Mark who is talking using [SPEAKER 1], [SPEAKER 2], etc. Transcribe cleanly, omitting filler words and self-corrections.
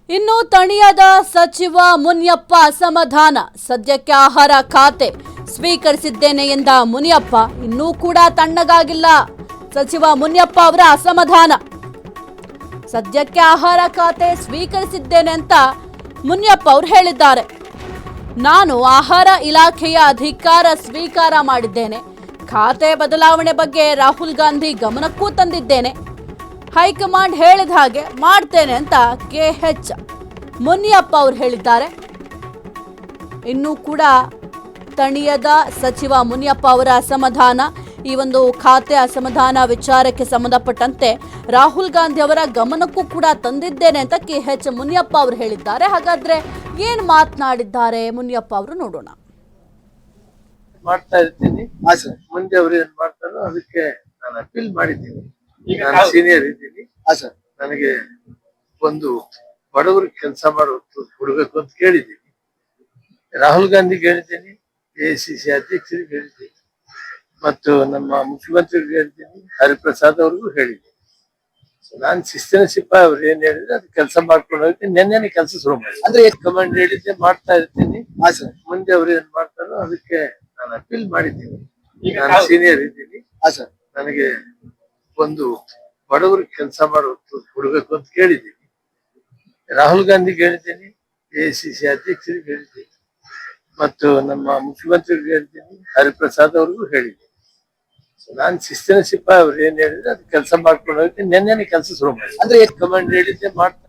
[SPEAKER 1] ಇನ್ನು ತಣಿಯದ ಸಚಿವ ಮುನಿಯಪ್ಪ ಅಸಮಾಧಾನ. ಸದ್ಯಕ್ಕೆ ಆಹಾರ ಖಾತೆ ಸ್ವೀಕರಿಸಿದ್ದೇನೆ ಎಂದ ಮುನಿಯಪ್ಪ ಇನ್ನೂ ಕೂಡ ತಣ್ಣಗಾಗಿಲ್ಲ. ಸಚಿವ ಮುನಿಯಪ್ಪ ಅವರ ಅಸಮಾಧಾನ. ಸದ್ಯಕ್ಕೆ ಆಹಾರ ಖಾತೆ ಸ್ವೀಕರಿಸಿದ್ದೇನೆ ಅಂತ ಮುನಿಯಪ್ಪ ಅವರು ಹೇಳಿದ್ದಾರೆ. ನಾನು ಆಹಾರ ಇಲಾಖೆಯ ಅಧಿಕಾರ ಸ್ವೀಕಾರ ಮಾಡಿದ್ದೇನೆ. ಖಾತೆ ಬದಲಾವಣೆ ಬಗ್ಗೆ ರಾಹುಲ್ ಗಾಂಧಿ ಗಮನಕ್ಕೂ ತಂದಿದ್ದೇನೆ. ಹೈಕಮಾಂಡ್ ಹೇಳಿದ ಹಾಗೆ ಮಾಡ್ತೇನೆ ಅಂತ KH ಮುನಿಯಪ್ಪ ಅವರು ಹೇಳಿದ್ದಾರೆ. ಇನ್ನೂ ಕೂಡ ತಣಿಯದ ಸಚಿವ ಮುನಿಯಪ್ಪ ಅವರ ಅಸಮಾಧಾನ. ಈ ಒಂದು ಖಾತೆ ಅಸಮಾಧಾನ ವಿಚಾರಕ್ಕೆ ಸಂಬಂಧಪಟ್ಟಂತೆ ರಾಹುಲ್ ಗಾಂಧಿ ಅವರ ಗಮನಕ್ಕೂ ಕೂಡ ತಂದಿದ್ದೇನೆ ಅಂತ KH ಮುನಿಯಪ್ಪ ಅವರು ಹೇಳಿದ್ದಾರೆ. ಹಾಗಾದ್ರೆ ಏನ್ ಮಾತನಾಡಿದ್ದಾರೆ ಮುನಿಯಪ್ಪ ಅವರು ನೋಡೋಣ.
[SPEAKER 2] ಮಾಡ್ತಾ ಇರ್ತೀನಿ, ಮುಂದೆ ಅವ್ರು ಏನ್ ಮಾಡ್ತಾರೋ ಅದಕ್ಕೆ ನಾನು ಅಪೀಲ್ ಮಾಡಿದ್ದೀನಿ. ನಾನು ಸೀನಿಯರ್ ಇದ್ದೀನಿ, ನನಗೆ ಒಂದು ಬಡವರಿಗೆ ಕೆಲಸ ಕೊಡ್ಬೇಕು ಅಂತ ಕೇಳಿದ್ದೀನಿ. ರಾಹುಲ್ ಗಾಂಧಿಗೆ ಹೇಳಿದ್ದೀನಿ, AICC ಅಧ್ಯಕ್ಷರಿಗೆ ಹೇಳಿದ್ದೀನಿ, ಮತ್ತು ನಮ್ಮ ಮುಖ್ಯಮಂತ್ರಿಗೆ ಹೇಳಿದ್ದೀನಿ, ಹರಿಪ್ರಸಾದ್ ಅವ್ರಿಗೂ ಹೇಳಿದ್ದೀನಿ. ನಾನ್ ಶಿಸ್ತಿನ ಸಿಪಾಯಿ ಅವ್ರು ಏನ್ ಹೇಳಿದ್ರೆ ಅದು ಕೆಲಸ ಮಾಡ್ಕೊಂಡು ಹೋಗ್ತೀನಿ. ನೆನ್ನೆ ಕೆಲಸ ಶುರು ಮಾಡಿ ಅಂದ್ರೆ ಕಮಾಂಡ್ ಹೇಳಿದ್ದೆ ಮಾಡ್ತಾ ಇರ್ತೀನಿ. ಮುಂದೆ ಅವ್ರು ಏನ್ ಮಾಡ್ತಾರೋ ಅದಕ್ಕೆ ನಾನು ಅಪೀಲ್ ಮಾಡಿದ್ದೀನಿ. ನಾನು ಸೀನಿಯರ್ ಇದ್ದೀನಿ, ನನಗೆ ಒಂದು ಬಡವರಿಗೆ ಕೆಲಸ ಕೊಡ್ಬೇಕು ಅಂತ ಕೇಳಿದ್ದೀನಿ. ರಾಹುಲ್ ಗಾಂಧಿಗೆ ಹೇಳಿದ್ದೀನಿ, AICC ಅಧ್ಯಕ್ಷರಿಗೆ ಹೇಳಿದ್ದೀನಿ, ಮತ್ತು ನಮ್ಮ ಮುಖ್ಯಮಂತ್ರಿಗೆ ಹೇಳಿದ್ದೀನಿ, ಹರಿಪ್ರಸಾದ್ ಅವ್ರಿಗೂ ಹೇಳಿದ್ದೀನಿ. ನಾನ್ ಶಿಸ್ತಿನ ಸಿಪಾಯಿ ಅವ್ರು ಏನ್ ಹೇಳಿದ್ರೆ ಅದು ಕೆಲಸ ಮಾಡ್ಕೊಂಡು ಹೋಗ್ತೀನಿ. ನೆನ್ನೆ ಕೆಲಸ ಶುರು ಮಾಡಿ ಅಂದ್ರೆ ಕಮಾಂಡ್ ಹೇಳಿದ್ದೆ ಮಾಡ್ತಾ